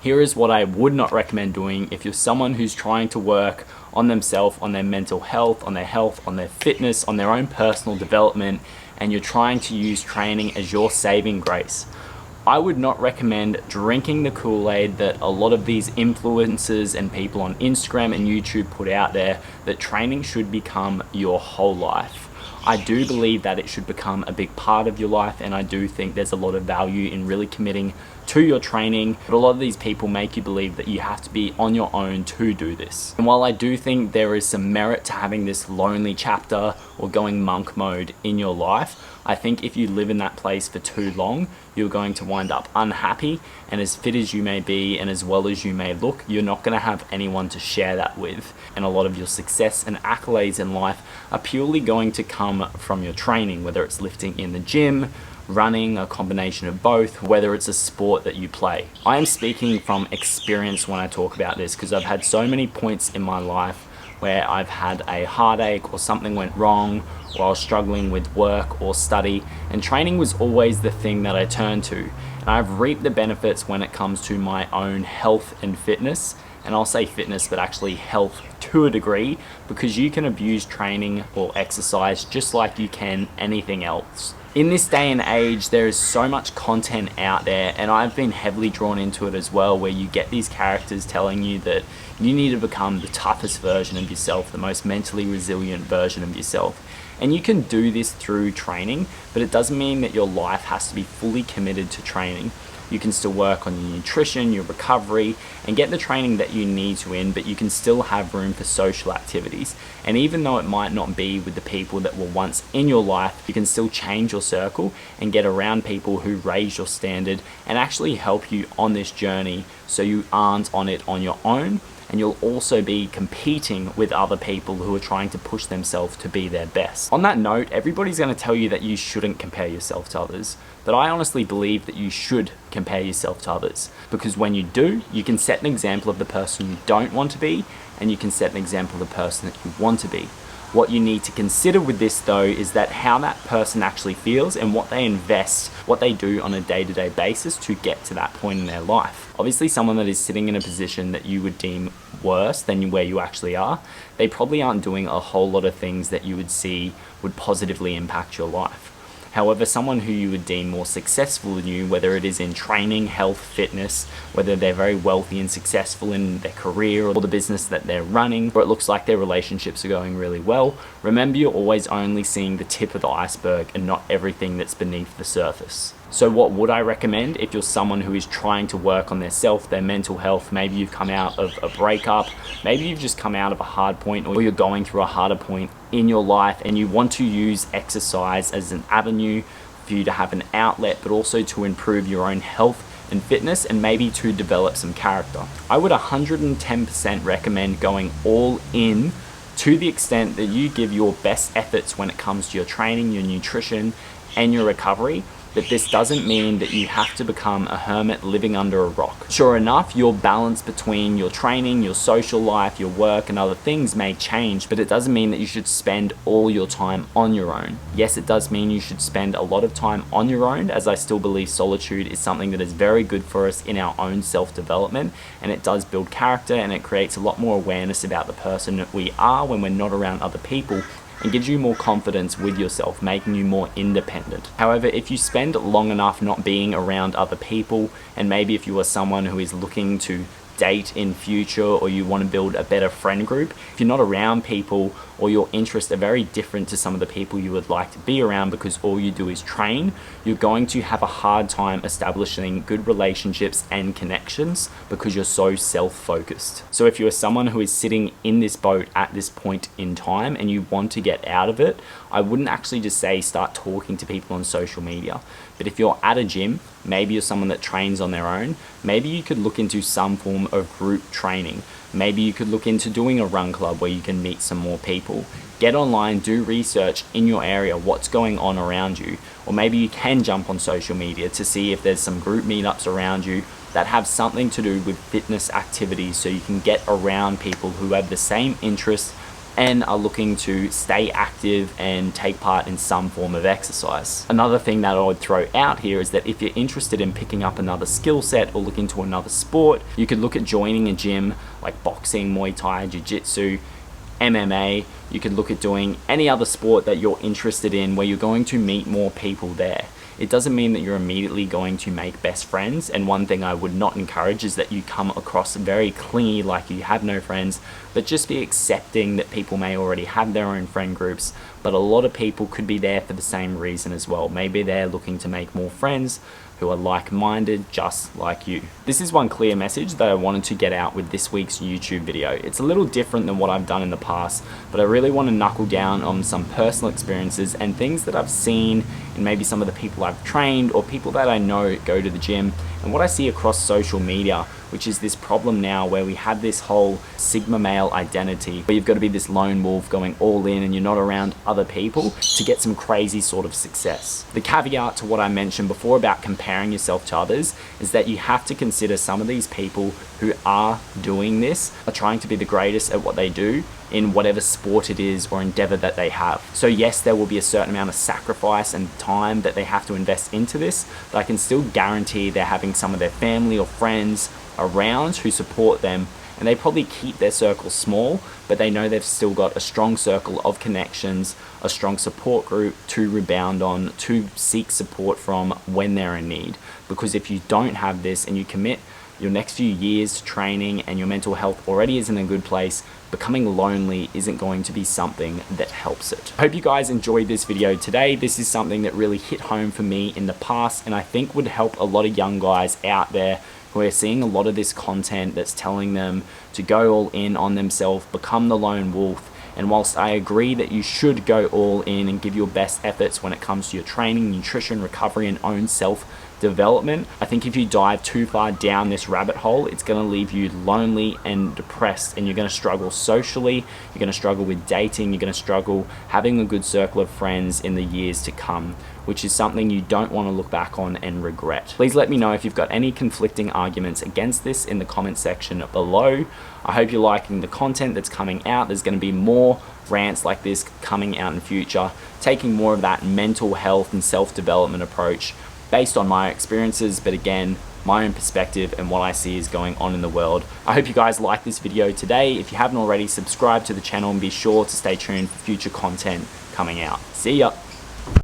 Here is what I would not recommend doing if you're someone who's trying to work on themselves, on their mental health, on their fitness, on their own personal development, and you're trying to use training as your saving grace. I would not recommend drinking the Kool-Aid that a lot of these influencers and people on Instagram and YouTube put out there, that training should become your whole life. I do believe that it should become a big part of your life, and I do think there's a lot of value in really committing to your training, but a lot of these people make you believe that you have to be on your own to do this. And while I do think there is some merit to having this lonely chapter or going monk mode in your life, I think if you live in that place for too long, you're going to wind up unhappy, and as fit as you may be and as well as you may look, you're not going to have anyone to share that with. And a lot of your success and accolades in life are purely going to come from your training, whether it's lifting in the gym, running, a combination of both, whether it's a sport that you play. I am speaking from experience when I talk about this, because I've had so many points in my life where I've had a heartache or something went wrong, or I was struggling with work or study, and training was always the thing that I turned to. And I've reaped the benefits when it comes to my own health and fitness, and I'll say fitness, but actually health to a degree, because you can abuse training or exercise just like you can anything else. In this day and age, there is so much content out there, and I've been heavily drawn into it as well, where you get these characters telling you that you need to become the toughest version of yourself, the most mentally resilient version of yourself. And you can do this through training, but it doesn't mean that your life has to be fully committed to training. You can still work on your nutrition, your recovery, and get the training that you need to in, but you can still have room for social activities. And even though it might not be with the people that were once in your life, you can still change your circle and get around people who raise your standard and actually help you on this journey, so you aren't on it on your own. And you'll also be competing with other people who are trying to push themselves to be their best. On that note, everybody's going to tell you that you shouldn't compare yourself to others, but I honestly believe that you should compare yourself to others, because when you do, you can set an example of the person you don't want to be, and you can set an example of the person that you want to be. What you need to consider with this though is that how that person actually feels and what they invest, what they do on a day-to-day basis to get to that point in their life. Obviously, someone that is sitting in a position that you would deem worse than where you actually are, they probably aren't doing a whole lot of things that you would see would positively impact your life. However, someone who you would deem more successful than you, whether it is in training, health, fitness, whether they're very wealthy and successful in their career or the business that they're running, or it looks like their relationships are going really well, remember, you're always only seeing the tip of the iceberg and not everything that's beneath the surface. So what would I recommend if you're someone who is trying to work on their self, their mental health? Maybe you've come out of a breakup, maybe you've just come out of a hard point, or you're going through a harder point in your life and you want to use exercise as an avenue for you to have an outlet, but also to improve your own health and fitness, and maybe to develop some character. I would 110% recommend going all in, to the extent that you give your best efforts when it comes to your training, your nutrition, and your recovery. But this doesn't mean that you have to become a hermit living under a rock. Sure enough, your balance between your training, your social life, your work, and other things may change, but it doesn't mean that you should spend all your time on your own. Yes, it does mean you should spend a lot of time on your own, as I still believe solitude is something that is very good for us in our own self-development, and it does build character, and it creates a lot more awareness about the person that we are when we're not around other people, and gives you more confidence with yourself, making you more independent. However, if you spend long enough not being around other people, and maybe if you are someone who is looking to date in future, or you want to build a better friend group, if you're not around people, or your interests are very different to some of the people you would like to be around because all you do is train, you're going to have a hard time establishing good relationships and connections because you're so self-focused. So if you're someone who is sitting in this boat at this point in time and you want to get out of it, I wouldn't actually just say start talking to people on social media. But if you're at a gym, maybe you're someone that trains on their own, maybe you could look into some form of group training. Maybe you could look into doing a run club where you can meet some more people. Get online, do research in your area, what's going on around you. Or maybe you can jump on social media to see if there's some group meetups around you that have something to do with fitness activities, so you can get around people who have the same interests and are looking to stay active and take part in some form of exercise. Another thing that I would throw out here is that if you're interested in picking up another skill set or looking to another sport, you could look at joining a gym like boxing, Muay Thai, Jiu-Jitsu, MMA. You could look at doing any other sport that you're interested in where you're going to meet more people there. It doesn't mean that you're immediately going to make best friends, and one thing I would not encourage is that you come across very clingy, like you have no friends, but just be accepting that people may already have their own friend groups, but a lot of people could be there for the same reason as well. Maybe they're looking to make more friends who are like-minded just like you. This is one clear message that I wanted to get out with this week's YouTube video. It's a little different than what I've done in the past, but I really want to knuckle down on some personal experiences and things that I've seen in maybe some of the people I've trained or people that I know go to the gym, and what I see across social media, which is this problem now where we have this whole Sigma male identity where you've got to be this lone wolf going all in and you're not around other people to get some crazy sort of success. The caveat to what I mentioned before about comparing yourself to others is that you have to consider some of these people who are doing this are trying to be the greatest at what they do in whatever sport it is or endeavor that they have. So yes, there will be a certain amount of sacrifice and time that they have to invest into this, but I can still guarantee they're having some of their family or friends around who support them, and they probably keep their circle small, but they know they've still got a strong circle of connections, a strong support group to rebound on, to seek support from when they're in need. Because if you don't have this and you commit your next few years to training and your mental health already isn't in a good place, becoming lonely isn't going to be something that helps it. I hope you guys enjoyed this video today. This is something that really hit home for me in the past, and I think would help a lot of young guys out there who are seeing a lot of this content that's telling them to go all in on themselves, become the lone wolf. And whilst I agree that you should go all in and give your best efforts when it comes to your training, nutrition, recovery, and own self-development, I think if you dive too far down this rabbit hole, it's going to leave you lonely and depressed, and you're going to struggle socially, you're going to struggle with dating, you're going to struggle having a good circle of friends in the years to come, which is something you don't want to look back on and regret. Please let me know if you've got any conflicting arguments against this in the comment section below. I hope you're liking the content that's coming out. There's going to be more rants like this coming out in future, taking more of that mental health and self-development approach based on my experiences, but again, my own perspective and what I see is going on in the world. I hope you guys like this video today. If you haven't already, subscribe to the channel and be sure to stay tuned for future content coming out. See ya.